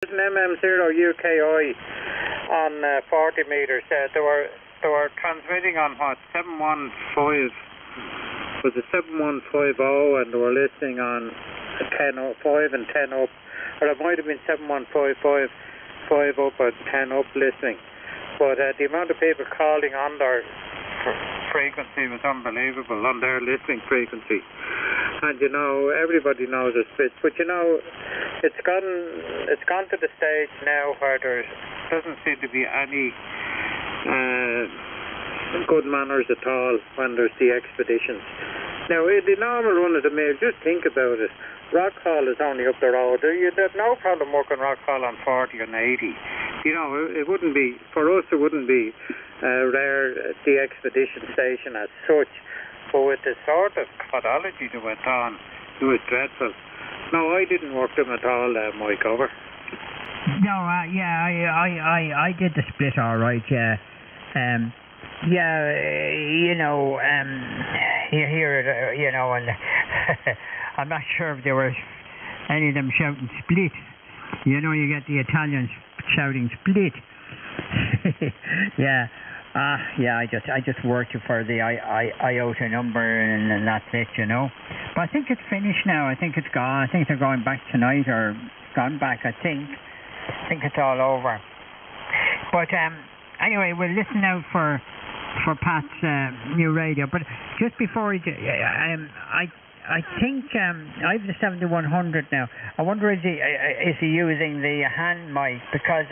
There's an MM0 UKI on 40 metres. They were transmitting on what, 715, was it 7150, and they were listening on 10.5 and 10 up, or it might have been 7155, 5 up and 10 up listening. But the amount of people calling on their frequency was unbelievable, on their listening frequency. And you know, everybody knows it's bits, but you know, it's gone to the stage now where there doesn't seem to be any good manners at all when there's the expeditions. Now, the normal run of the mill, just think about it. Rockhall is only up the road. You'd have no problem working Rockhall on 40 and 80. You know, it wouldn't be, for us, it wouldn't be rare, the expedition station as such. But with the sort of chronology that went on, it was dreadful. No, I didn't work them at all, Mike, over. No, I did the split all right, yeah. You know, you hear it, you know, and I'm not sure if there were any of them shouting split. You know, you get the Italians shouting split. Yeah. Yeah, I just worked for the IOTA number and that's it, you know. But I think it's finished now. I think it's gone. I think they're going back tonight or gone back, I think. I think it's all over. But anyway, we'll listen out for Pat's new radio. But just before I think I have the 7100 now. I wonder is he using the hand mic, because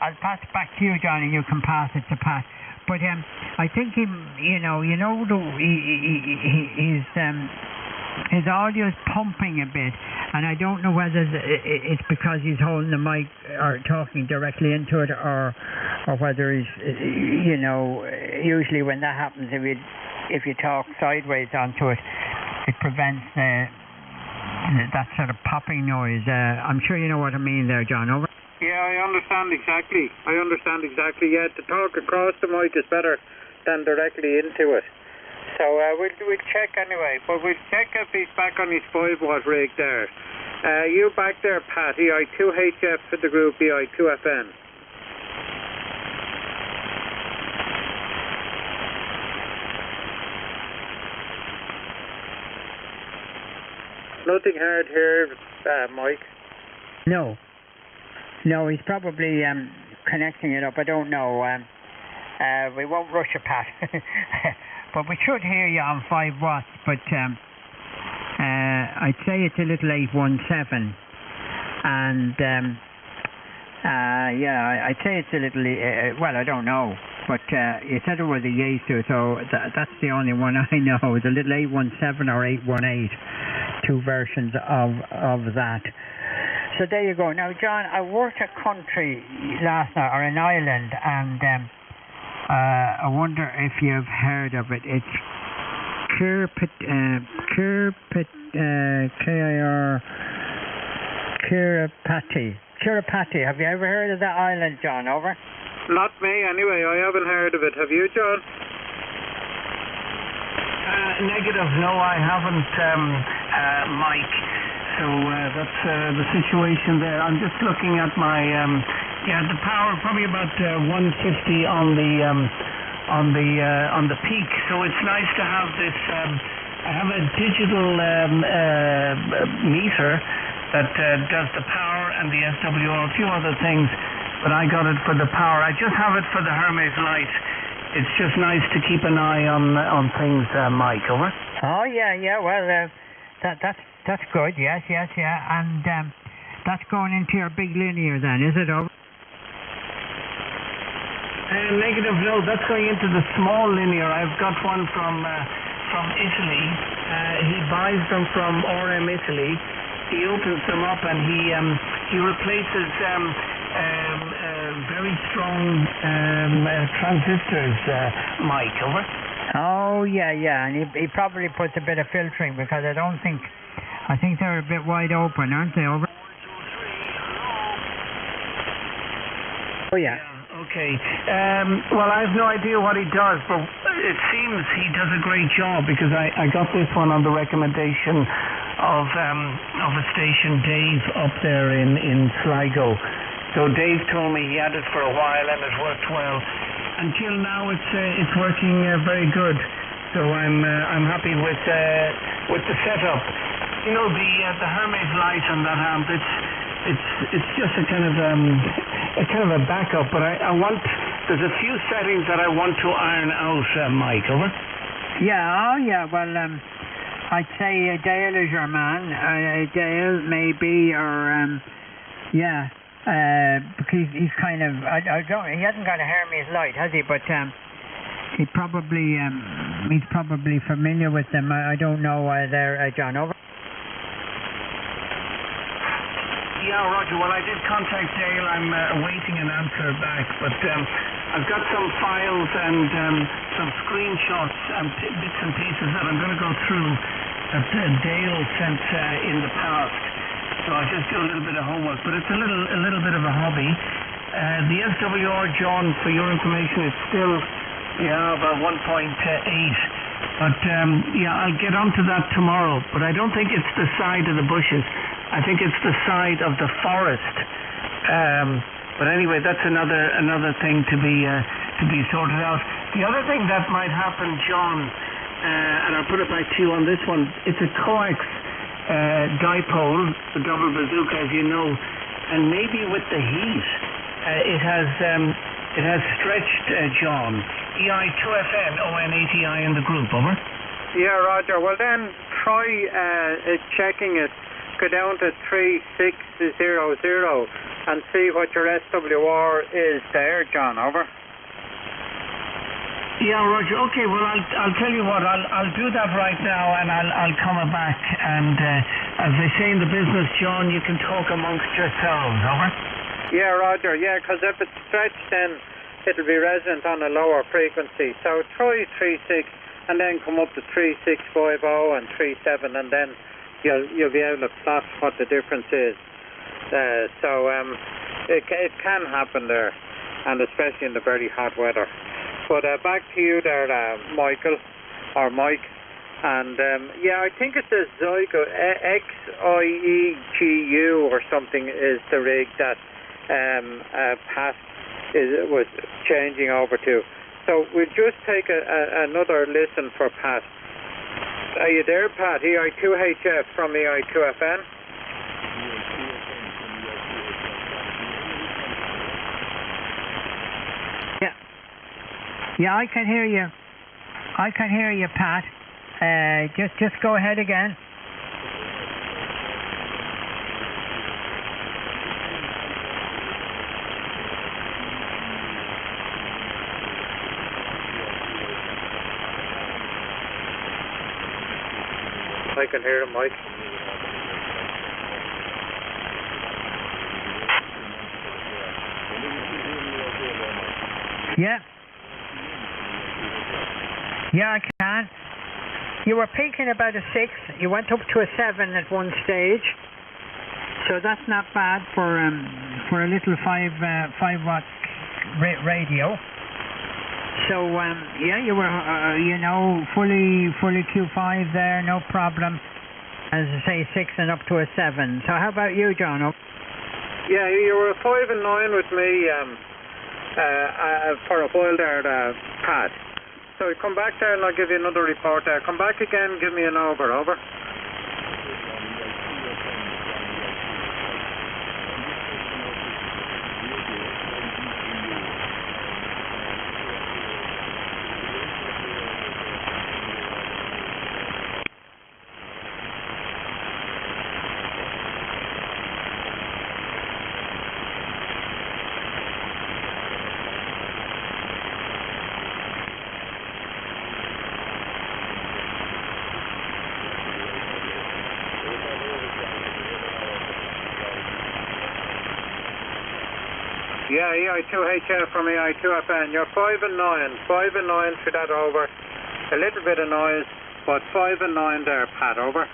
I'll pass it back to you, John, and you can pass it to Pat. But I think his audio is pumping a bit, and I don't know whether it's because he's holding the mic or talking directly into it, or whether he's, you know, usually when that happens, if you talk sideways onto it, it prevents that sort of popping noise. I'm sure you know what I mean there, John. Over. Yeah, I understand exactly. Yeah, to talk across the mic is better than directly into it. So we'll check anyway, but we'll check if he's back on his 5-watt rig there. You back there, Pat, EI2HF for the group, EI2FN. Nothing heard here, Mike? No, he's probably connecting it up. I don't know. We won't rush it, Pat. But we should hear you on 5 watts. But I'd say it's a little 817. And yeah, I'd say it's a little, well, I don't know. But you said it was a Yaesu, so that's the only one I know. It's a little 817 or 818. Two versions of that. So there you go. Now, John, I worked a country last night, or an island, and I wonder if you've heard of it. It's Kiribati. Have you ever heard of that island, John? Over? Not me, anyway. I haven't heard of it. Have you, John? Negative. No, I haven't, Mike. So that's the situation there. I'm just looking at my the power probably about 150 on the peak. So it's nice to have this. I have a digital meter that does the power and the SWR, a few other things, but I got it for the power. I just have it for the Hermes light. It's just nice to keep an eye on things, Mike. Over. Oh yeah. Well, that's good. Yes. And that's going into your big linear then, is it? Over? Negative. No, that's going into the small linear. I've got one from Italy. He buys them from RM Italy. He opens them up and he replaces very strong transistors. Mike, over. Oh yeah, and he probably puts a bit of filtering, because I think they're a bit wide open, aren't they? Over. Oh yeah. Okay. Well, I have no idea what he does, but it seems he does a great job, because I got this one on the recommendation of a station, Dave, up there in Sligo. So Dave told me he had it for a while and it worked well. Until now, it's working very good. So I'm happy with the setup. You know, the Hermes light on that amp. It's just a kind of a backup. But there's a few settings that I want to iron out, Mike. Over. Yeah. Well, I'd say Dale is your man. Dale maybe, or because he's kind of he hasn't got a Hermes light, has he? But he's probably familiar with them. I don't know there, John. Over. Yeah, Roger. Well, I did contact Dale. I'm awaiting an answer back, but I've got some files and some screenshots and bits and pieces that I'm going to go through that Dale sent in the past. So I'll just do a little bit of homework, but it's a little bit of a hobby. The SWR, John, for your information, is still about 1.8. But I'll get onto that tomorrow. But I don't think it's the side of the bushes. I think it's the side of the forest. But anyway, that's another thing to be sorted out. The other thing that might happen, John, and I'll put it back to you on this one. It's a coax dipole, the double bazooka, as you know, and maybe with the heat, it has stretched, John. EI2FN ON80I in the group. Over. Yeah, Roger. Well, then try checking it. Go down to 3600 and see what your SWR is there, John. Over. Yeah, Roger. Okay, well, I'll tell you what. I'll do that right now, and I'll come back. And as they say in the business, John, you can talk amongst yourselves. Over. Yeah, Roger. Yeah, because if it's stretched, then it'll be resonant on a lower frequency. So try 36, and then come up to 3650 and 37, and then you'll be able to plot what the difference is. It can happen there, and especially in the very hot weather. But back to you there, Michael, or Mike. And I think it's a Zygo, XIEGU or something is the rig that Pat was changing over to. So we'll just take another listen for Pat. Are you there, Pat? EI2HF from EI2FN? Yeah, I can hear you. Pat. Just go ahead again. I can hear him, Mike. Yeah, I can. You were peaking about a 6. You went up to a 7 at one stage. So that's not bad for a little 5 watt radio. So you were fully Q5 there, no problem. As I say, 6 and up to a 7. So how about you, John? Yeah, you were 5 and 9 with me for a while there, Pat. So come back there and I'll give you another report there. Come back again, give me an over. Yeah, EI2HF from EI2FN. You're 5 and 9. 5 and 9 through that over. A little bit of noise, but 5 and 9 there, Pat. Over.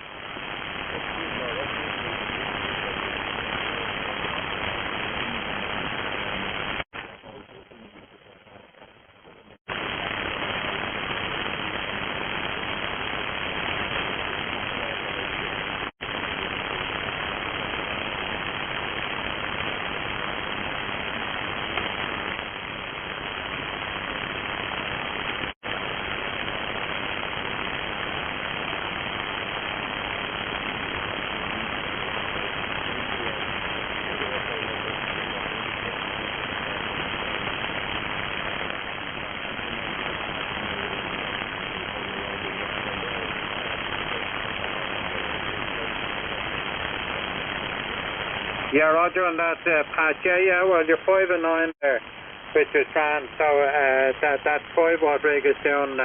Yeah, Roger on that, Pat. Yeah, well, you're 5 and 9 there, which is grand. So that 5 watt rig is doing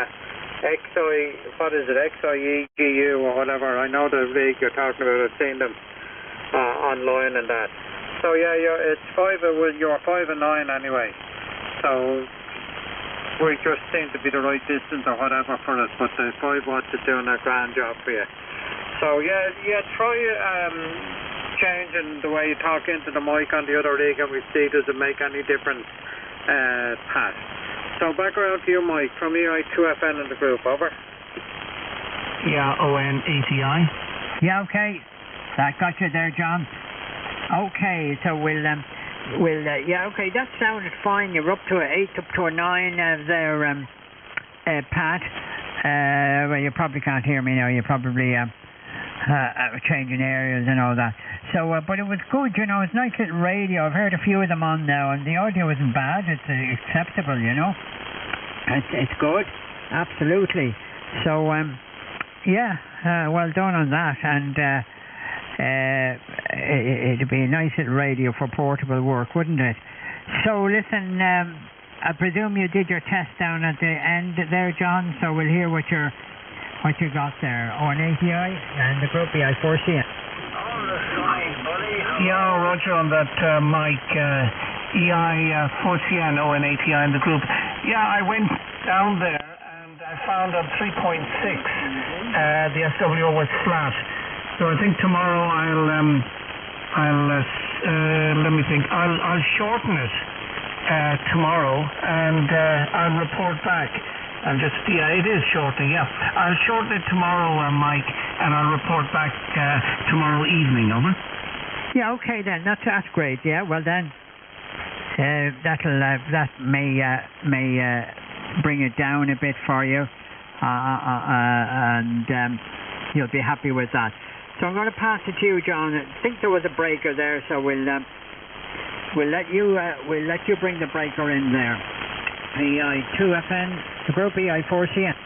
XIEGU or whatever. I know the rig you're talking about. I've seen them online and that. So yeah, it's 5. You're 5 and 9 anyway. So we just seem to be the right distance or whatever for us. But the 5 watts is doing a grand job for you. So yeah, try changing the way you talk into the mic on the other rig, and we see does it make any difference, Pat. So back around to you, Mike, from EI2FN in the group, over. Yeah, ON80I. Yeah, okay. That got you there, John. Okay, so we'll yeah, okay, that sounded fine. You're up to 8, up to 9 there, Pat. Well, you probably can't hear me now. You're probably changing areas and all that. So, but it was good, you know. It's nice little radio. I've heard a few of them on now, and the audio isn't bad. It's acceptable, you know. It's good, absolutely. So, yeah, well done on that, and it'd be a nice little radio for portable work, wouldn't it? So, listen, I presume you did your test down at the end there, John. So we'll hear what you got there. ON80I and the group EI4CN. Yeah, Roger on that mic, EI4CN, ON80I in the group. Yeah, I went down there and I found on 3.6 the SWO was flat. So I think tomorrow I'll shorten it tomorrow and I'll report back. And just, yeah, it is shortening, yeah. I'll shorten it tomorrow, Mike, and I'll report back tomorrow evening, over. Yeah, okay then. That's great. Yeah, well then, that may bring it down a bit for you, and you'll be happy with that. So I'm going to pass it to you, John. I think there was a breaker there, so we'll let you bring the breaker in there. EI2FN, the group EI4CN.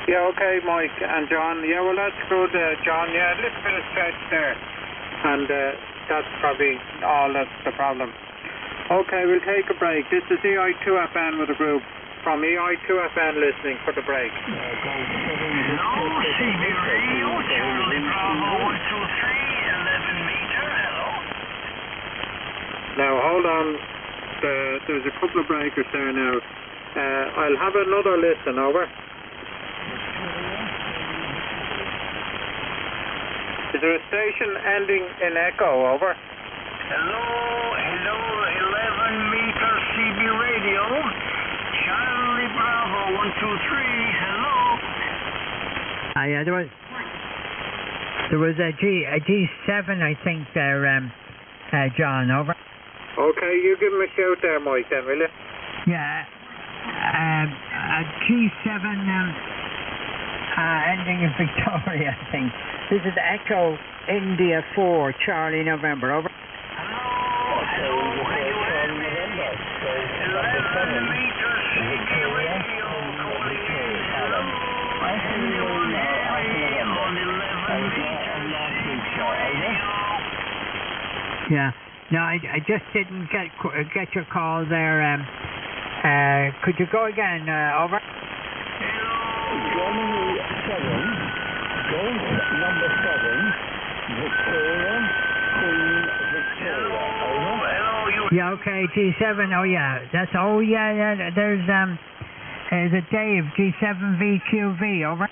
Yeah, okay, Mike and John. Yeah, well, that's good, John. Yeah, a little bit of stretch there. And that's probably all that's the problem. Okay, we'll take a break. This is EI2FN with the group from EI2FN listening for the break. Hello, CB Radio, Charlie Bravo 123, 11 meter, hello. Now, hold on. There's a couple of breakers there now. I'll have another listen, over. Is there a station ending in echo, over? Hello, 11 meter CB Radio, Charlie Bravo 123, hello. Yeah, there was a G7, I think, there, John, over. Okay, you give him a shout there, Mike, then, will you? Yeah, a G7 ending in Victoria, I think. This is Echo India 4, Charlie November, over. Hello, 11 meter CB Radio, calling in, hello. On 11 meter. Yeah. No, I just didn't get your call there. Could you go again? Over. Germany 7, Golf number 7, Victoria, Queen Victoria. Over. Yeah, okay, G7. Oh yeah, that's. Oh yeah. There's a Dave G7VQV. Over.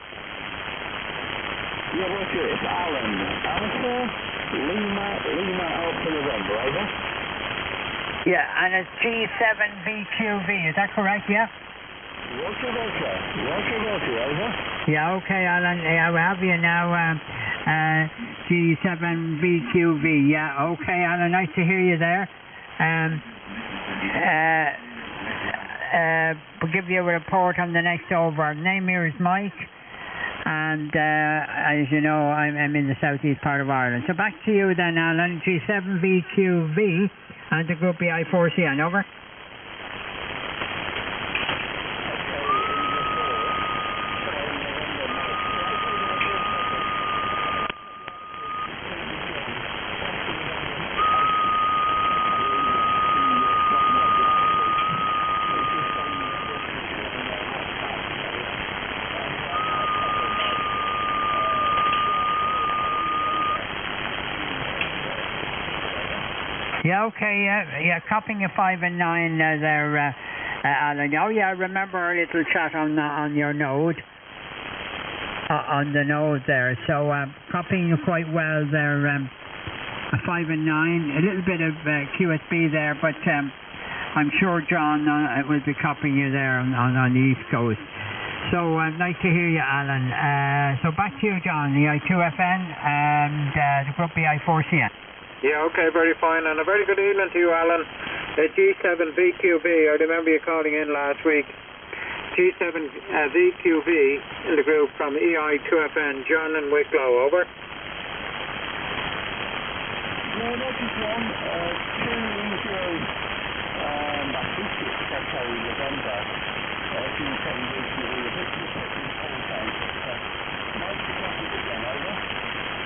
Yeah, Roger. It's Alan. Alpha. Lima Alpha November, over. Yeah, and it's G7VQV, is that correct, yeah? Roger, over. Yeah, okay, Alan, yeah, we have you now, G7VQV, yeah, okay, Alan, nice to hear you there. We'll give you a report on the next over. Name here is Mike. And as you know, I'm in the southeast part of Ireland. So back to you then, Alan. G7VQV and the group EI4CN, over. Yeah, okay, yeah, copying a 5 and 9 there, Alan. Oh yeah, I remember our little chat on your node. On the node there, so copying you quite well there, a 5 and 9, a little bit of QSB there, but I'm sure John will be copying you there on the East Coast. So nice to hear you, Alan. So back to you, John, the I2FN and the group BI4CN. Yeah, okay, very fine, and a very good evening to you, Alan. G7VQB, I remember you calling in last week. G7VQB in the group from EI2FN, John and Wicklow, over. No, that is one. 2 Indio, I think it's Echo November. G7VQB, a bit different content. Nice to copy again, over.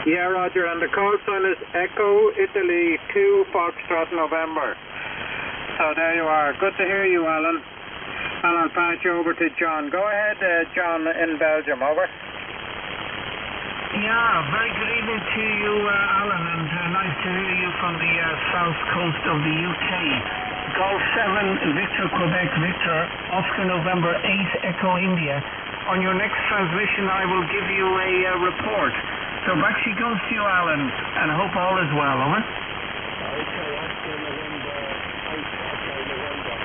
Yeah, Roger, and the call sign is Echo Italy 2 Foxtrot November. So there you are. Good to hear you, Alan. And I'll pass you over to John. Go ahead, John in Belgium, over. Yeah, very good evening to you, Alan, and nice to hear you from the south coast of the UK. Golf 7, Victor, Quebec, Victor, Oscar November 8, Echo India. On your next transmission, I will give you a report. So back she goes to you, Alan, and hope all is well, over. Okay, Oscar November 8, Echo November.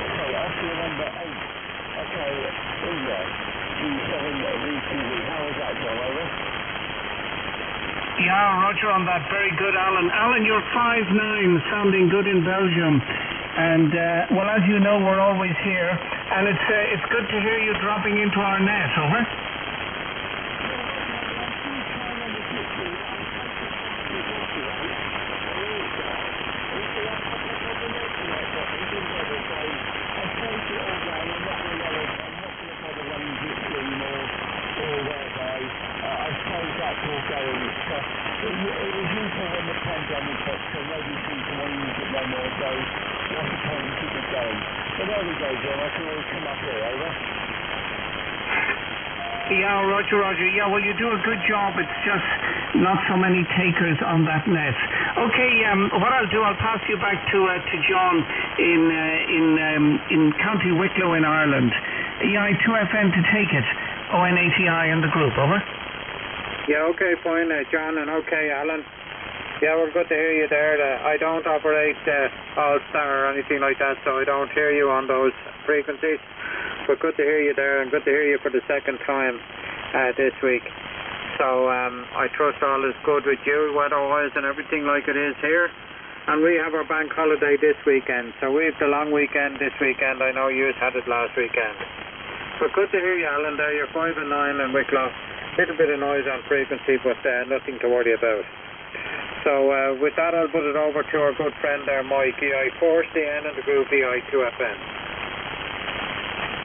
Okay, Oscar November 8. Okay, India, G7VQB. How was that, John, over? Yeah, Roger on that. Very good, Alan. Alan, you're 5'9", sounding good in Belgium. And, well, as you know, we're always here. And it's good to hear you dropping into our net, over. Yeah, Roger. Yeah, well, you do a good job. It's just not so many takers on that net. Okay, what I'll do, I'll pass you back to John in County Wicklow in Ireland. EI2FN to take it. ONATI in the group, over. Yeah, okay, fine, John, and okay, Alan. Yeah, we're good to hear you there. I don't operate All-Star or anything like that, so I don't hear you on those frequencies. But good to hear you there, and good to hear you for the second time this week. So I trust all is good with you, weather-wise and everything like it is here. And we have our bank holiday this weekend, so we have the long weekend this weekend. I know you had it last weekend. But good to hear you, Alan, there. You're 5 and 9 in Wicklow. Little bit of noise on frequency, but nothing to worry about. So with that, I'll put it over to our good friend there, Mike, EI4CN and the group EI2FN.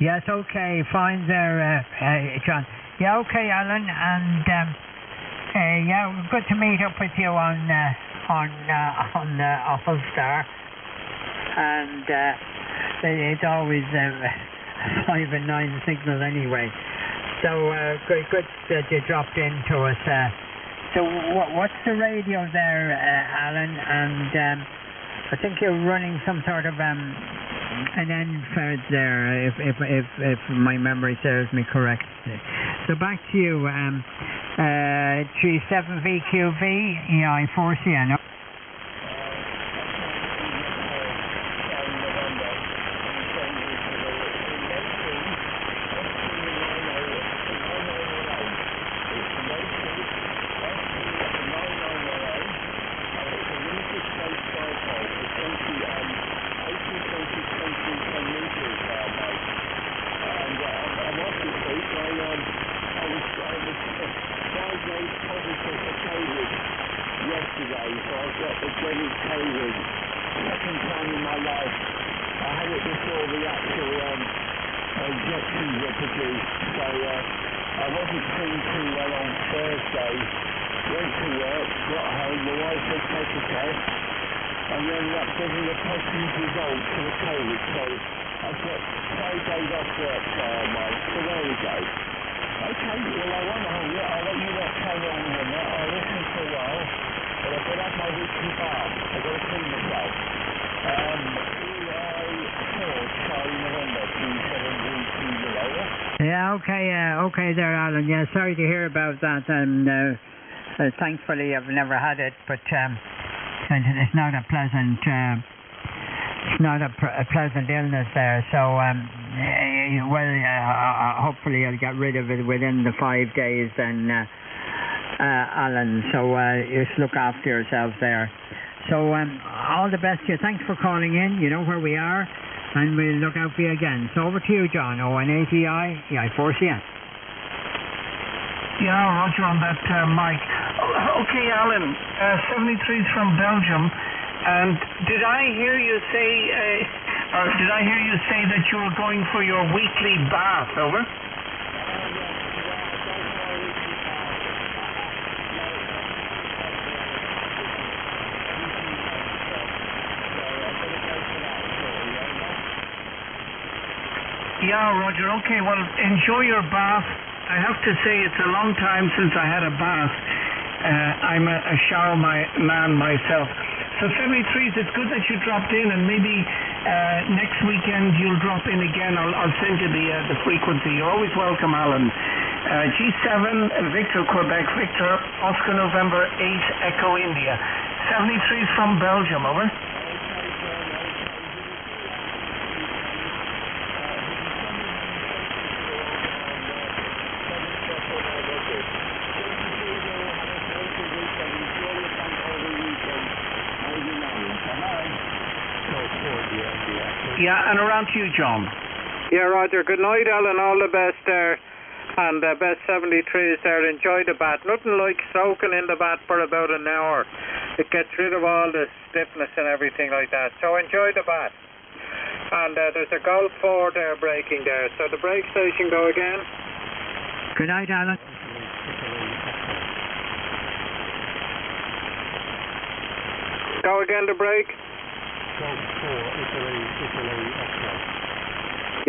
Yes, okay, fine there, John. Yeah, okay, Alan, and yeah, good to meet up with you on All-Star, and it's always 5 and 9 signal anyway. So good that you dropped into us. So what's the radio there, Alan? And I think you're running some sort of an N-Fed there, if my memory serves me correct. So back to you, G7VQV, EI4CN. Yesterday, so I've got the dreaded COVID. Second time in my life. I had it before the actual injections were produced. So I wasn't feeling too well on Thursday. Went to work, got home, the wife said take a test. and you ended up giving a positive result for the COVID. So I've got 5 days off work, Mike. So there we go. Okay, well I won't hold you. I'll let you not carry on with that. I'll listen for a while, but I've got to have my weekly bath. I've got to clean myself. Charlie November 27320. Yeah, okay there, Alan. Yeah, sorry to hear about that. And thankfully, I've never had it, but it's not a pleasant. It's not a pleasant illness there. So, hopefully, I'll get rid of it within the 5 days. Then, Alan. So, just look after yourself there. So, all the best to you. Thanks for calling in. You know where we are. And we'll look out for you again. So over to you, John. ON80I, EI4CN. Yeah, Roger on that, Mike. Okay, Alan, 73's from Belgium. And did I hear you say that you were going for your weekly bath? Over. Yeah, Roger. Okay, well, enjoy your bath. I have to say it's a long time since I had a bath. I'm a shower man myself. So 73s, it's good that you dropped in, and maybe next weekend you'll drop in again. I'll send you the frequency. You're always welcome, Alan. G7, Victor, Quebec, Victor, Oscar, November, 8, Echo, India. 73s from Belgium, over. Yeah, and around to you, John. Yeah, Roger. Good night, Alan. All the best there. And best 73s there. Enjoy the bath. Nothing like soaking in the bath for about an hour. It gets rid of all the stiffness and everything like that. So enjoy the bath. And there's a Golf 4 there braking there. So the brake station, go again. Good night, Alan. Go again, the brake. Golf 4, Italy, X-ray.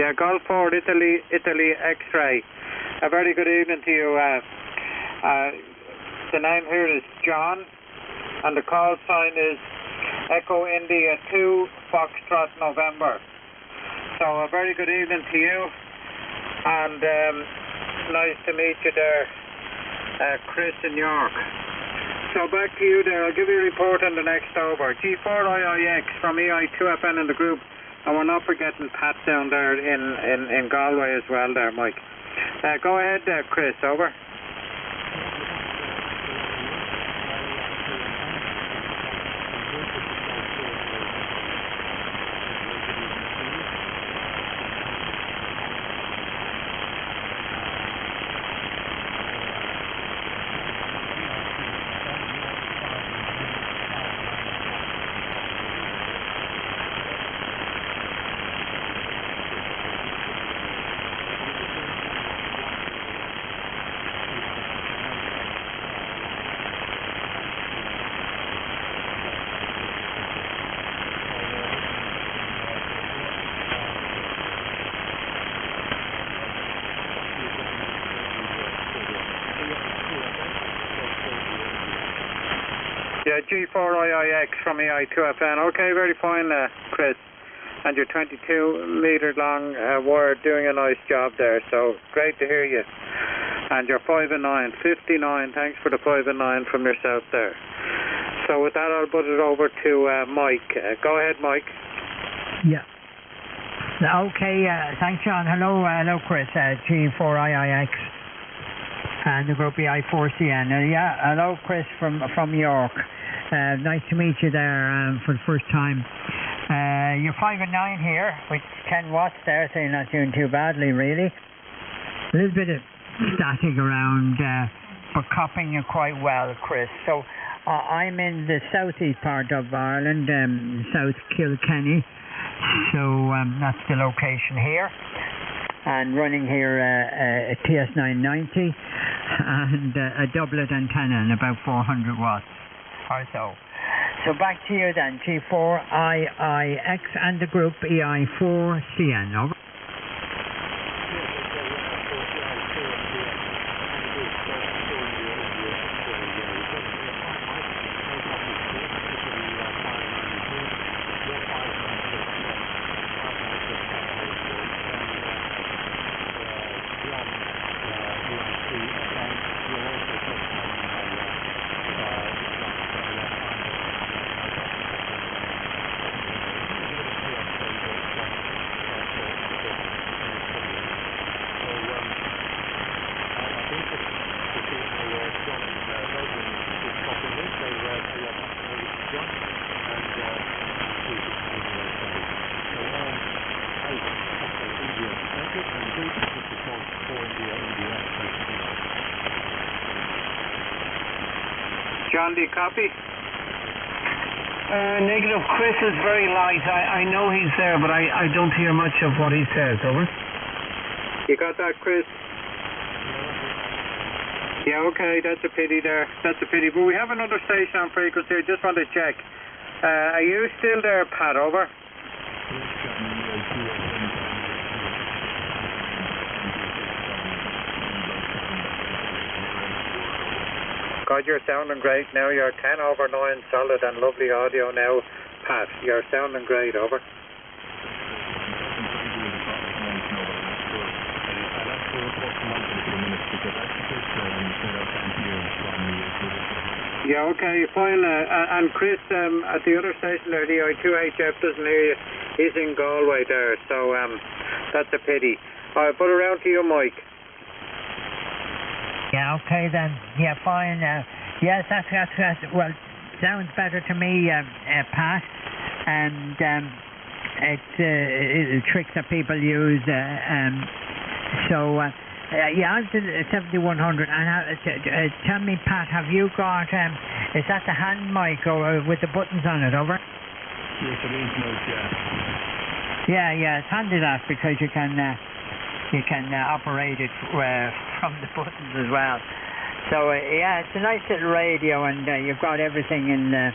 Yeah, Golf 4, Italy, X-ray. A very good evening to you. The name here is John, and the call sign is Echo India 2 Foxtrot November. So a very good evening to you, and nice to meet you there, Chris in York. So back to you there. I'll give you a report on the next over. G4IIX from EI2FN in the group, and we're not forgetting Pat down there in Galway as well there, Mike. Go ahead there, Chris, over. Yeah, G4IIX from EI2FN. Okay, very fine, Chris. And your 22-metre long wire doing a nice job there, so great to hear you. And your 5 and 9, 59, thanks for the 5 and 9 from yourself there. So with that, I'll put it over to Mike. Go ahead, Mike. Yeah. Okay, thanks, John. Hello, Chris. G4IIX and the group EI4CN. Yeah, hello, Chris from York. Nice to meet you there for the first time. You're 5 and 9 here with 10 watts there, so you're not doing too badly, really. A little bit of static around, but copying you quite well, Chris. So I'm in the southeast part of Ireland, South Kilkenny. So that's the location here. And running here a TS990 and a doublet antenna and about 400 watts or so. So back to you then, G4IIX and the group EI4CN, over. John, do you copy? Negative. Chris is very light. I know he's there, but I don't hear much of what he says. Over. You got that, Chris? Yeah, okay, that's a pity there. That's a pity. But we have another station on frequency. I just want to check. Are you still there, Pat? Over. God, you're sounding great now. You're 10/9 solid and lovely audio now, Pat. You're sounding great. Over. Yeah, okay, fine. And Chris, at the other station there, the I2HF doesn't hear you. He's in Galway there, so that's a pity. All right, put it around to you, Mike. Yeah, okay then. Yeah, fine. Yes, that's well, sounds better to me, Pat. And it's tricks that people use. Yeah, I'm to 7100. And tell me, Pat, have you got? Is that the hand mic or with the buttons on it? Over. Yes, it is, mate, Yeah, it's handy that because you can operate it from the buttons as well. So yeah, it's a nice little radio, and you've got everything in the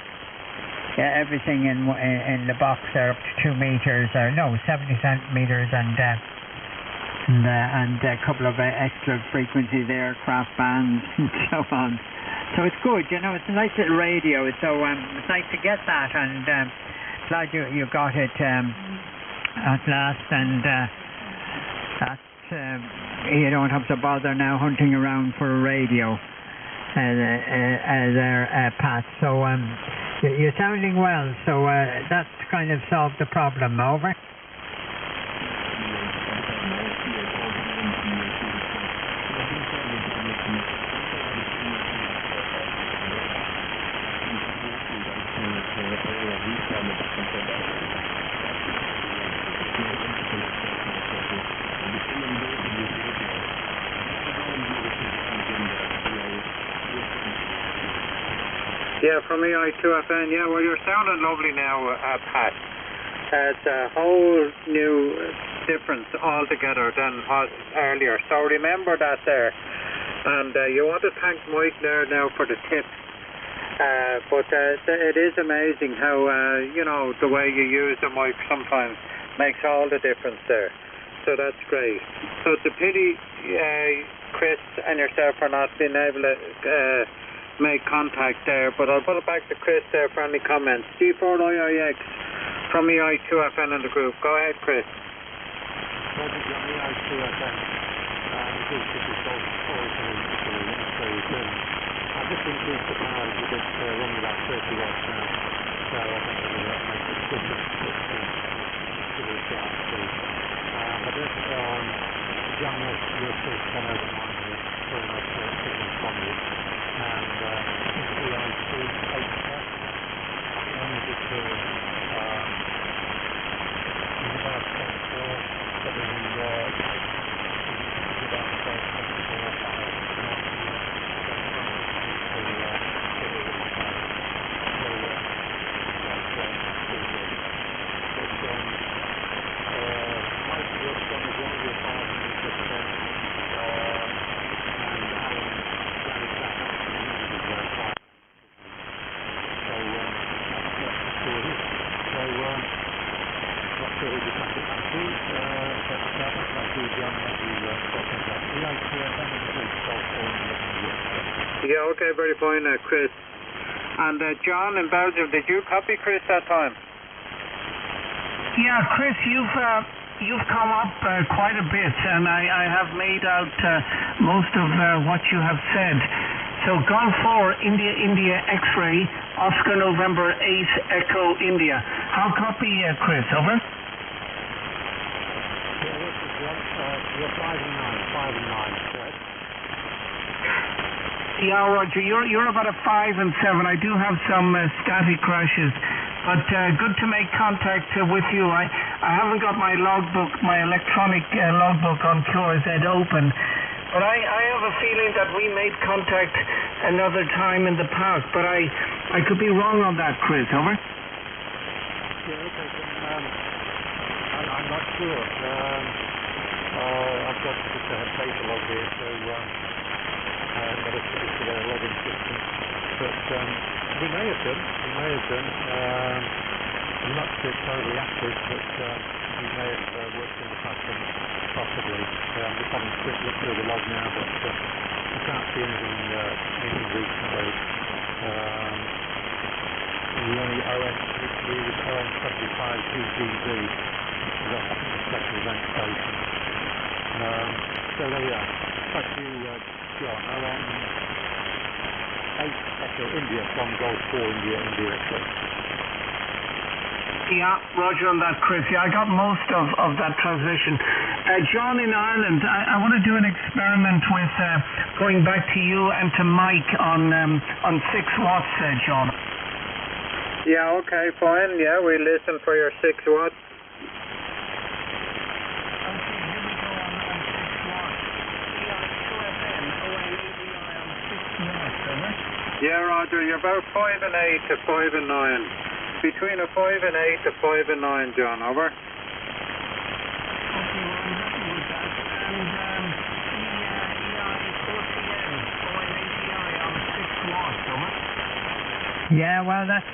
box there up to 2 meters, or no, 70 centimeters, and a couple of extra frequencies, aircraft bands, and so on. So it's good, you know. It's a nice little radio. So it's nice to get that, and glad you got it at last, and you don't have to bother now hunting around for a radio there, Pat. So you're sounding well, so that's kind of solved the problem. Over. Yeah, from EI2FN. Yeah, well, you're sounding lovely now, Pat. It's a whole new difference altogether than what earlier. So remember that there. And you want to thank Mike there now for the tip. But it is amazing how, you know, the way you use the mic sometimes makes all the difference there. So that's great. So it's a pity, Chris and yourself, for not being able to make contact there, but I'll put it back to Chris there for any comments. G4IIX from EI2FN in the group. Go ahead, Chris. I've just increased the power a bit, running about 30 watts now, so I think that will make a difference to the start speed. But this, John, you're still 10 over 9 here, very nice signal from you. And EI2HF, only just about 74, but then about 74 or 5. Yeah, okay, very fine, Chris. And John in Belgium, did you copy Chris that time? Yeah, Chris, you've come up quite a bit, and I have made out most of what you have said. So Golf 4, India, India, X-ray, Oscar November 8, Echo, India. How copy, Chris? Over. You're 5 and 9, correct? Yeah, Roger, you're about a 5 and 7. I do have some static crashes, but good to make contact with you. I haven't got my logbook, my electronic logbook on QRZ open, but I have a feeling that we made contact another time in the past, but I could be wrong on that, Chris. Over. Yeah, okay. I'm not sure. I've got just a paper log here, so not a particular login system. But we may have done. I'm not totally active, but we may have worked in the past, possibly. I'm just having a quick look through the log now, but I can't see anything recently. The only ON75 2GB is I think a special event station. So there we are. Back to you, John. ON 8 Echo India from Golf 4 India, India Echo. Yeah, Roger on that, Chris. Yeah, I got most of that transition. John in Ireland, I want to do an experiment with going back to you and to Mike on 6 watts, John. Yeah, okay, fine. Yeah, we listen for your 6 watts. Yeah, Roger, you're about 5 and 8 to 5 and 9. Between a 5 and 8 to 5 and 9, John, over. Yeah, well, that's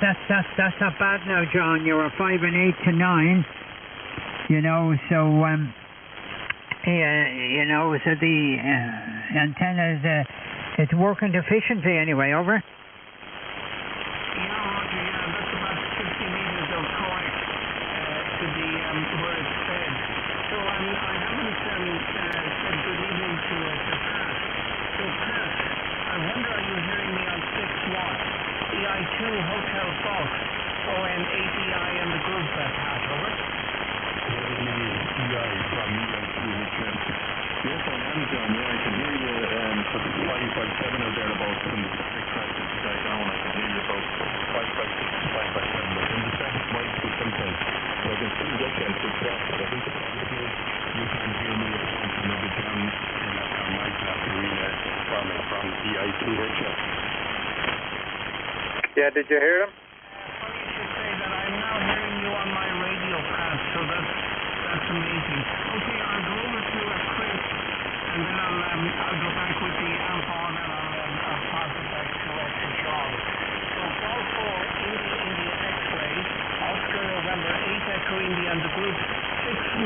not bad now, John. You were 5 and 8 to 9. You know, so you know, so the antenna is it's working efficiently anyway. Over. Yeah, Roger. Yeah, that's about 50 meters of coax to the where it's fed. So I haven't said good evening to Pat. So Pat, I wonder, are you hearing me on 6 watts? EI2 Hotel Fox, ON API and the group, Pat, over. EI from EI2 Hotel. Yes, I am, John. Yeah, I can hear you for 557 or thereabouts from the Pacific Crest that you guys down. I can hear you about 556, 557. But in the second mic to sometimes. So I can still get you at 6 watts, but I think the problem is you can hear me at once and maybe John on Mike after relay from EI2 Hotel. Yeah, did you hear him? Funny you should say that. I'm now hearing you on my radio, Pat, so that's amazing. Okay, I'll go over to Chris, and then I'll go back with the amp on, and I'll pass it back to John. So Golf 4, India X-ray, Oscar November 8 Echo India, and the group 6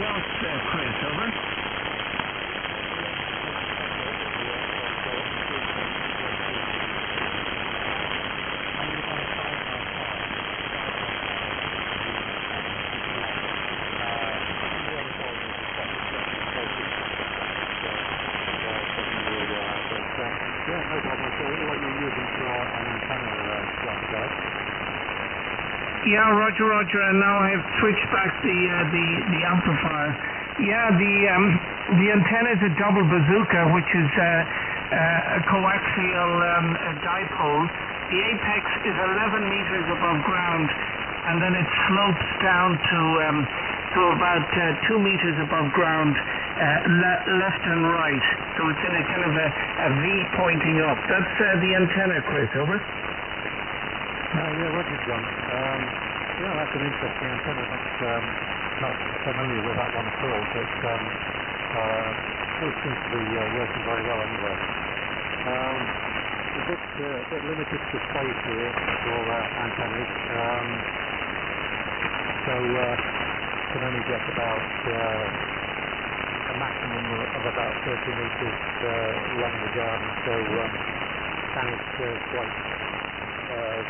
watts, Chris, over. Yeah, Roger, and now I've switched back the amplifier. Yeah, the antenna is a double bazooka, which is a coaxial dipole. The apex is 11 meters above ground, and then it slopes down to about 2 meters above ground, left and right. So it's in a kind of a V pointing up. That's the antenna, Chris, over. Yeah, Roger, John. Yeah, that's an interesting antenna. Not familiar with that one at all, but still seems to be working very well anyway. A bit limited to space here for antennas. So can only get about a maximum of about 30 metres along the garden, so and it's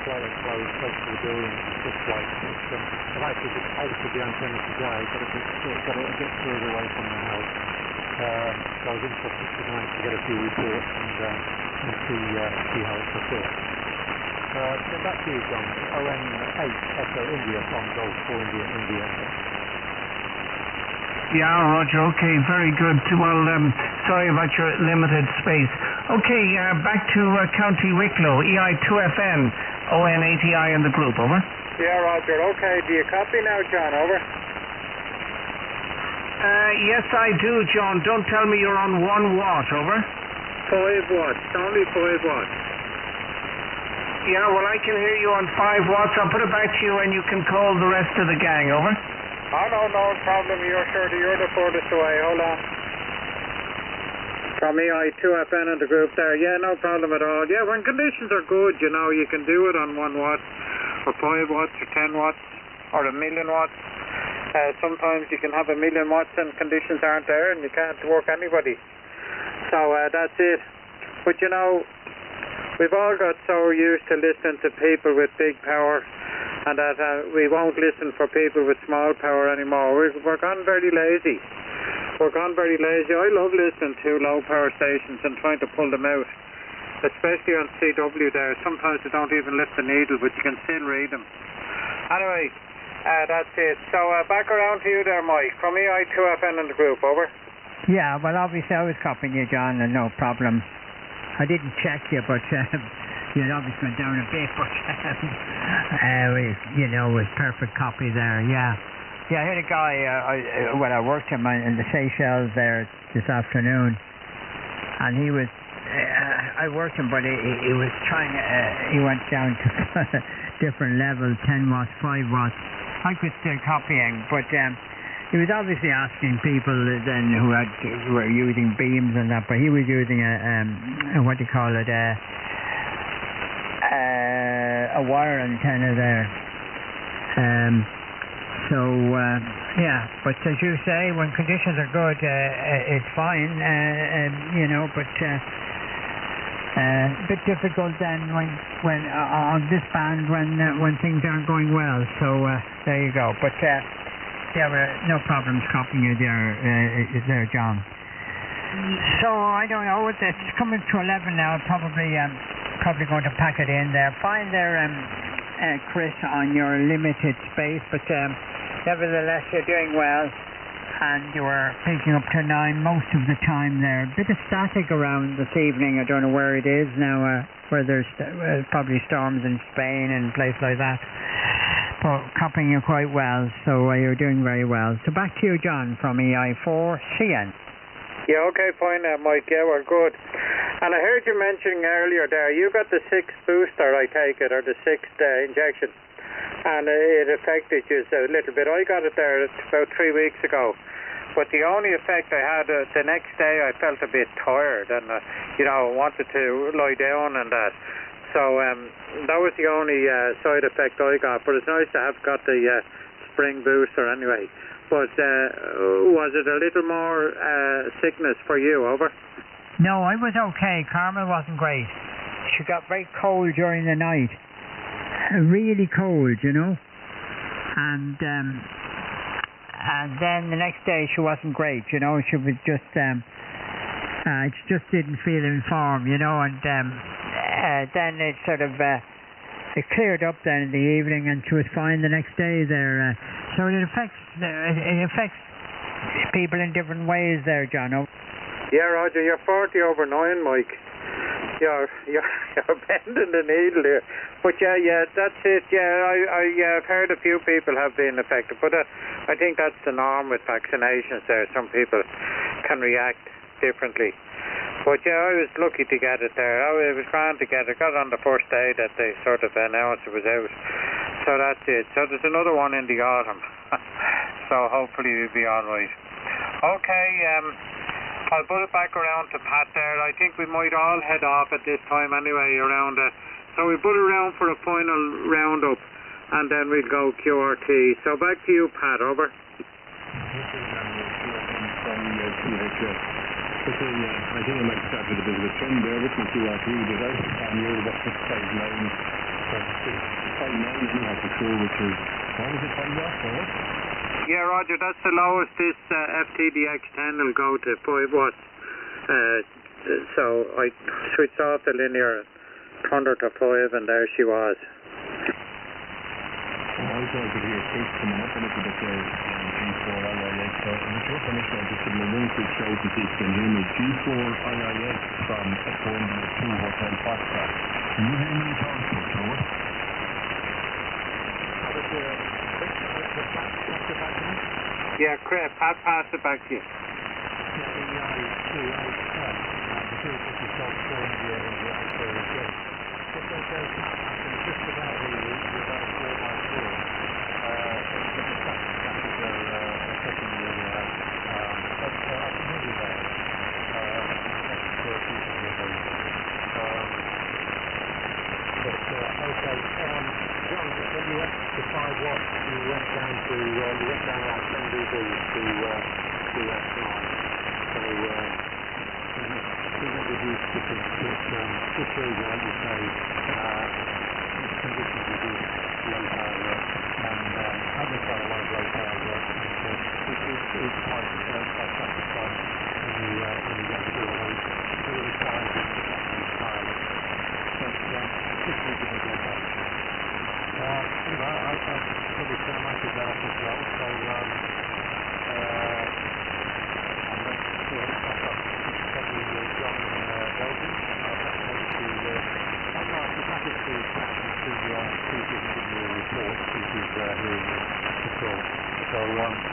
quite enclosed, close to the building, this place. I've actually just altered the antenna today, got a bit further away from the house. So I was interested tonight to get a few reports and see how it's performed. So back to you, John. ON8 Echo India from Golf 4 India. Yeah, Roger. Okay, very good. Well, sorry about your limited space. Okay, back to County Wicklow, EI2FN, ON8EI in the group, over. Yeah, Roger. Okay, do you copy now, John? Over. Yes, I do, John. Don't tell me you're on 1 watt, over. 5 watts. Only 5 watts. Yeah, well, I can hear you on 5 watts. I'll put it back to you and you can call the rest of the gang, over. Oh, no problem. You're the furthest away. Hold on. From EI2FN in the group there. Yeah, no problem at all. Yeah, when conditions are good, you know, you can do it on 1 watt, or 5 watts, or 10 watts, or 1,000,000 watts. Sometimes you can have 1,000,000 watts and conditions aren't there and you can't work anybody. So that's it. But you know, we've all got so used to listening to people with big power, and that we won't listen for people with small power anymore. We're gone very lazy. I love listening to low power stations and trying to pull them out, especially on CW there. Sometimes they don't even lift the needle, but you can still read them. Anyway, that's it. So back around to you there, Mike, from EI2FN in the group, over. Yeah, well, obviously I was copying you, John, and no problem. I didn't check you, but you'd obviously went down a bit, but with perfect copy there, yeah. Yeah, I had a guy, I worked him in the Seychelles there this afternoon, and he was, I worked him, but he was trying, he went down to different levels, 10 watts, 5 watts. I could still copying, but he was obviously asking people then who were using beams and that, but he was using a what do you call it, a wire antenna there. Yeah, but as you say, when conditions are good, it's fine, but a bit difficult then when on this band when things aren't going well. So there you go. But yeah, no problems copying you there, John. So I don't know. It's coming to 11 now. Probably going to pack it in there. Fine there, Chris, on your limited space, but nevertheless you're doing well. And you were picking up to 9 most of the time there. A bit of static around this evening. I don't know where it is now, where there's probably storms in Spain and places like that. But copying you quite well, so you're doing very well. So back to you, John, from EI4CN. Yeah, okay, fine, Mike. Yeah, we're good. And I heard you mentioning earlier there, you got the 6th booster, I take it, or the 6th injection. And it affected you a little bit. I got it there about 3 weeks ago. But the only effect I had, the next day I felt a bit tired and, wanted to lie down and that. So that was the only side effect I got. But it's nice to have got the spring booster anyway. But was it a little more sickness for you, over? No, I was okay. Carmel wasn't great. She got very cold during the night. Really cold, and then the next day she wasn't great, she was just she just didn't feel informed, and then it sort of it cleared up then in the evening and she was fine the next day there, so it affects people in different ways there, John. Yeah, Roger, you're 40 over 9, Mike. You're bending the needle here. But yeah, that's it. Yeah, I've heard a few people have been affected, but I think that's the norm with vaccinations there. Some people can react differently. But yeah, I was lucky to get it there. It was grand to get it. Got it on the first day that they sort of announced it was out. So that's it. So there's another one in the autumn. So hopefully we'll be all right. Okay, I'll put it back around to Pat there. I think we might all head off at this time anyway around so we put it around for a final roundup and then we'll go QRT. So back to you, Pat, over. think I might start with a bit of a trend there with my 2R3, did I? And you're about 659, 659 anyhow for sure, which is, what was it, 5 watts or what? Yeah, Roger, that's the lowest this FTDX10 will go to, 5 watts. So I switched off the linear, turned her to 5, and there she was. I thought I could hear Chris coming up a little bit there, G4 IIX. So with your permission, I'll just give me one quick shout and see if you can hear me. G4 IIX from Echo India 2 Hotel Foxtrot. Can you hear me at all, Stuart? Yeah, Pat passed it back to you.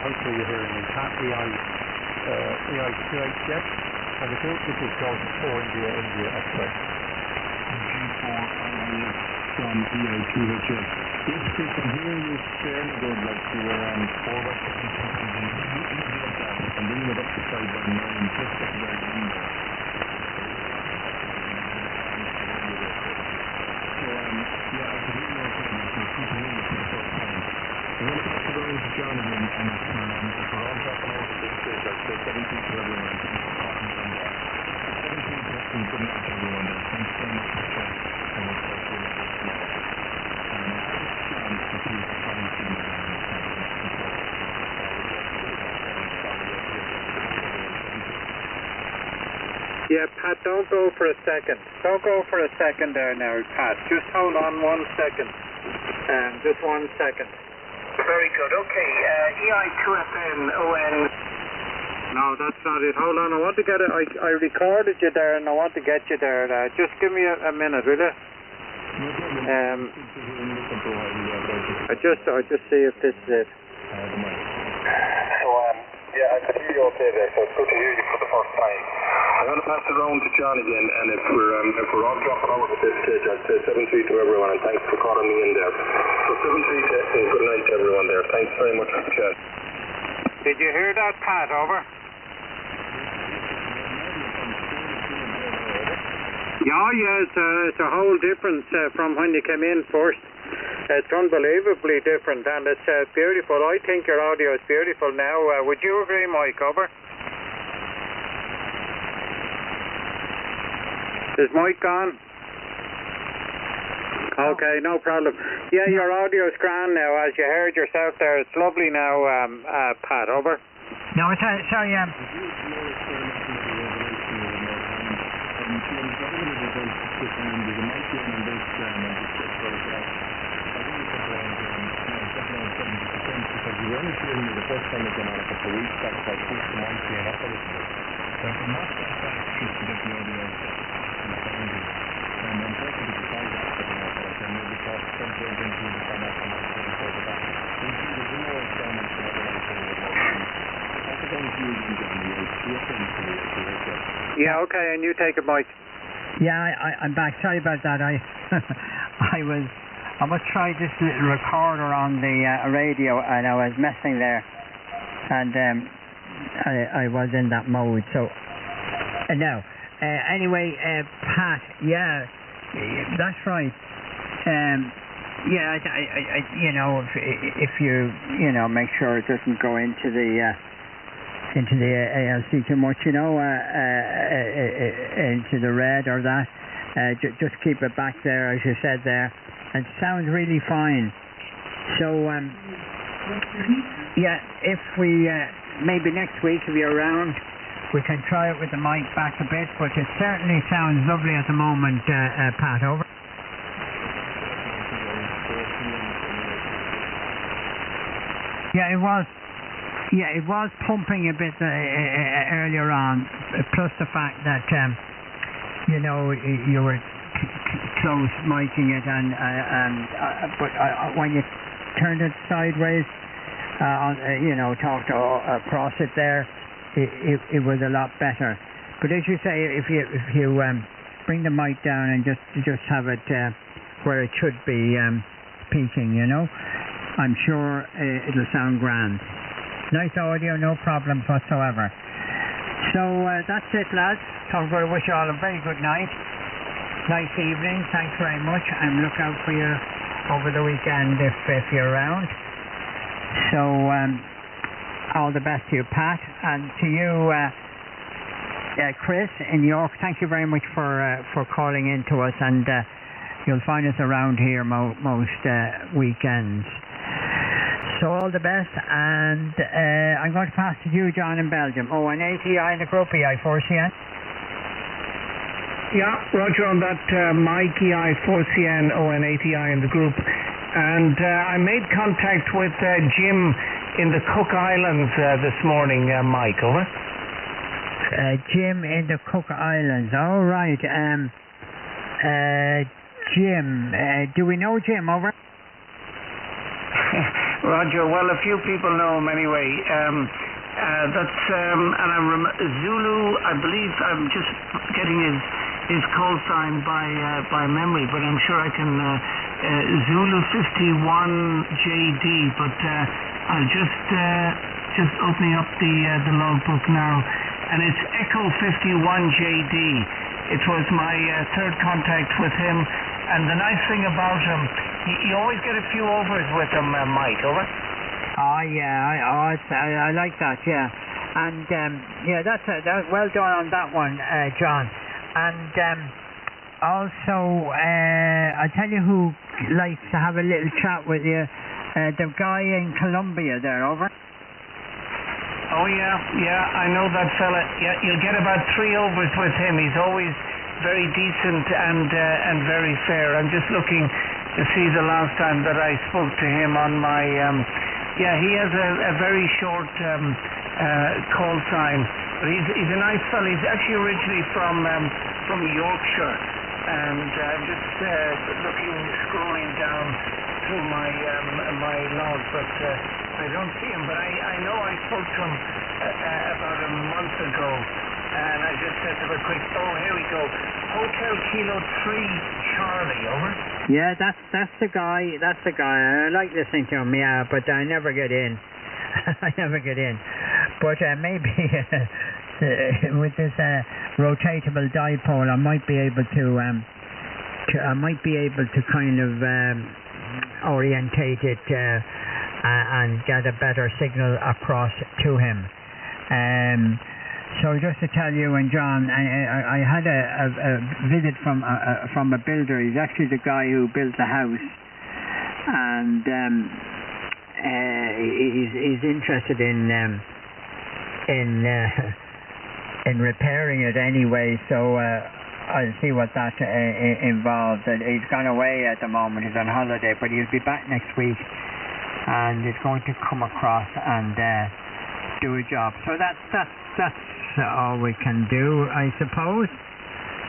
Hopefully you're hearing me. Pat, EI2HF, and the group this is Golf 4 India Express. G4 IIX from EI2HF. This Chris, I'm hearing you fairly good, like you were on 4 watts of I'm bringing it up to 5 by 9, just at the very end there. So, yeah, I can hear you okay, so it's good to hear you for the first time. I'm going to pass it over to John again, and if we're all dropping over at this stage, I'd say 17 to everyone. Thanks for talking on that. 17 to good night to everyone there. Thanks very much for chat, and we'll talk to you later tomorrow. And I'll ask John to see if the time is in there. Yeah, Pat, don't go for a second. Don't go for a second there now, Pat. Just hold on 1 second. Just 1 second. Very good. Okay, EI2FN ON. No, that's not it. Hold on. I want to get it. I recorded you there, and I want to get you there. Just give me a minute, will you? I just see if this is it. Yeah, I could hear you okay there, so it's good to hear you for the first time. I'm going to pass it around to John again, and if we're all dropping out at this stage, I'd say 7-3 to everyone, and thanks for calling me in there. So 7-3 to and good night to everyone there. Thanks very much for the chat. Did you hear that, Pat? Over. Yeah, it's a whole difference from when you came in first. It's unbelievably different, and it's beautiful. I think your audio is beautiful now. Would you agree, Mike? Over. Is Mike gone? Okay, no problem. Yeah, your audio is grand now, as you heard yourself there. It's lovely now, Pat. Over. No, sorry, You only hearing me the first time it went on a couple of weeks back, so I pushed the mic in up a little bit. So I'm not that fast just to get the audio and the sound in. And I'm talking to the sound after the but I can maybe talk something into the sound after my phone for the back. There's no experiments for other ones over the last I could only hear you again, you're saying to me, yeah, okay, and you take it, Mike. Yeah, I'm back. Sorry about that. I must try this little recorder on the radio, and I was messing there, and I was in that mode. So no. Anyway, Pat, yeah, that's right. Yeah, I if you make sure it doesn't go into the into the ALC too much, into the red or that. Just keep it back there, as you said there. It sounds really fine. So, yeah, if we, maybe next week if you're around, we can try it with the mic back a bit, but it certainly sounds lovely at the moment, Pat, over. Yeah, it was pumping a bit earlier on, plus the fact that, you were close miking it, but when you turned it sideways, talked across it there, it was a lot better. But as you say, if you bring the mic down and just have it where it should be peaking, I'm sure it'll sound grand. Nice audio, no problems whatsoever. So that's it, lads. I'm going to wish you all a very good night. Nice evening. Thanks very much, and look out for you over the weekend if you're around. So all the best to you, Pat, and to you, Chris in York. Thank you very much for calling in to us, and you'll find us around here most weekends. So all the best, and I'm going to pass to you, John, in Belgium. Oh, an ATI in the group, EI4CN. Yeah, Roger on that, Mike EI4CN, an ATI in the group. And I made contact with Jim in the Cook Islands this morning, Mike, over. Jim in the Cook Islands, all right. Jim, do we know Jim, over? Roger, well, a few people know him anyway. That's Zulu, I believe. I'm just getting his call sign by memory, but I'm sure I can Zulu 51JD. But I'll just opening up the logbook now, and it's Echo 51JD. It was my third contact with him, and the nice thing about him, you always get a few overs with him, Mike, over? Oh, yeah, I like that, yeah. And, that's well done on that one, John. And also, I'll tell you who likes to have a little chat with you, the guy in Colombia there, over? Oh, yeah, I know that fella. Yeah, you'll get about 3 overs with him. He's always very decent and very fair. I'm just looking to see the last time that I spoke to him on my... he has a very short call sign, but he's a nice fella. He's actually originally from Yorkshire, and I'm just scrolling down through my log, but I don't see him. But I know I spoke to him about a month ago, and I just said to him a quick, here we go, Hotel Kilo 3 Charlie, over. Yeah, that's the guy. I like listening to him, yeah, but I never get in. But maybe with this rotatable dipole, I might be able to kind of orientate it and get a better signal across to him. So just to tell you, and John, I had a visit from a builder. He's actually the guy who built the house, and he's interested in repairing it anyway. So I'll see what that involves. He's gone away at the moment. He's on holiday, but he'll be back next week, and he's going to come across and do a job. So that's all we can do, I suppose.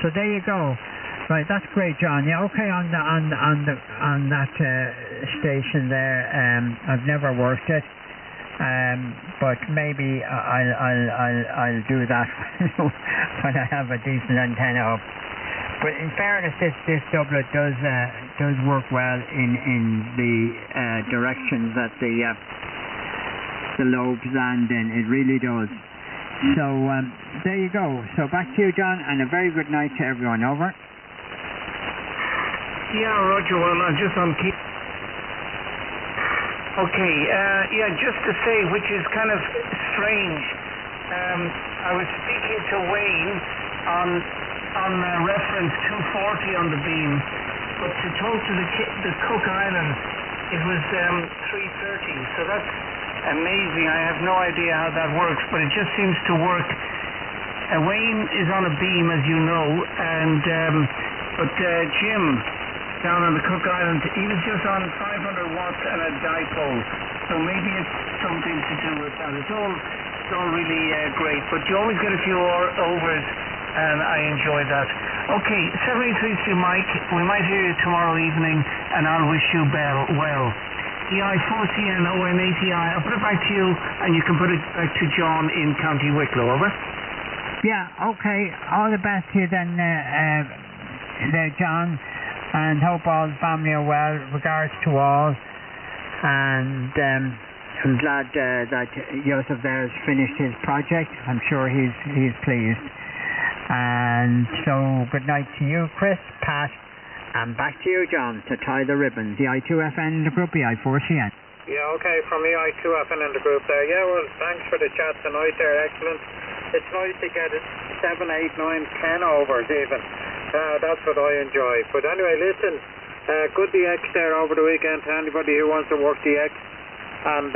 So there you go. Right, that's great, John. Yeah, okay, on that station there. I've never worked it, but maybe I'll do that when I have a decent antenna up. But in fairness, this doublet does work well in the directions that the lobes land in. It really does. So there you go. So back to you, John, and a very good night to everyone. Over. Yeah, Roger. Well, just on keep. Okay. Just to say, which is kind of strange, I was speaking to Wayne on reference 240 on the beam, but to talk to the Cook Islands, it was 330. So that's amazing. I have no idea how that works, but it just seems to work. Wayne is on a beam, as you know, and but Jim down on the Cook Islands, he was just on 500 watts and a dipole. So maybe it's something to do with that. It's all really great, but you always get a few overs, and I enjoy that. Okay, 73 Mike, we might hear you tomorrow evening, and I'll wish you well. EI4CN ON80I, I'll put it back to you, and you can put it back to John in County Wicklow, over? Yeah, okay. All the best to you then, there, John, and hope all the family are well. Regards to all, and I'm glad that Joseph there has finished his project. I'm sure he's pleased. And so, good night to you, Chris, Pat, and back to you, John, to tie the ribbons. EI2FN in the group, EI4CN. Yeah, okay, from EI2FN in the group there. Yeah, well, thanks for the chat tonight there, excellent. It's nice to get it 7, 8, 9, 10 overs even. That's what I enjoy. But anyway, listen, good DX there over the weekend to anybody who wants to work DX. And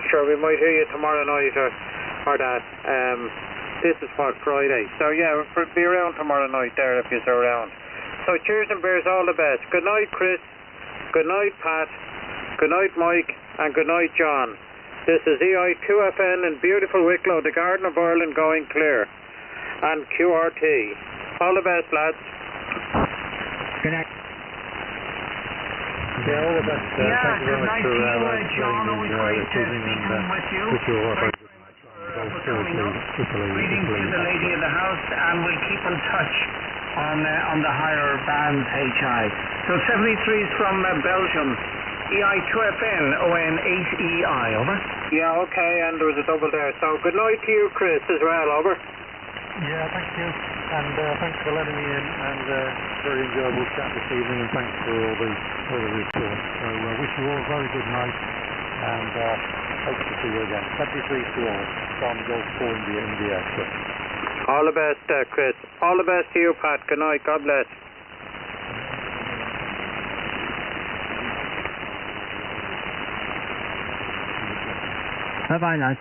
sure, we might hear you tomorrow night or that. This is what, Friday. So yeah, be around tomorrow night there if you're around. So cheers and beers, all the best. Good night, Chris. Good night, Pat. Good night, Mike. And good night, John. This is EI2FN in beautiful Wicklow, the Garden of Ireland going clear. And QRT. All the best, lads. Good night. Yeah, all the best. Thank you very much for John. Always great speaking with you. Wish you all for coming up. Greetings to the lady of the house, and we'll keep in touch on the higher band HI. So 73 is from Belgium. EI2FN ON8EI, over. Yeah, okay, and there was a double there. So good night to you, Chris, as well, over. Yeah, thank you. And thanks for letting me in, and very enjoyable chat this evening, and thanks for all the reports. So I wish you all a very good night, and hope to see you again. 73 to all from Golf 4 India. All the best, Chris. All the best to you, Pat. Good night. God bless. Bye-bye, lads.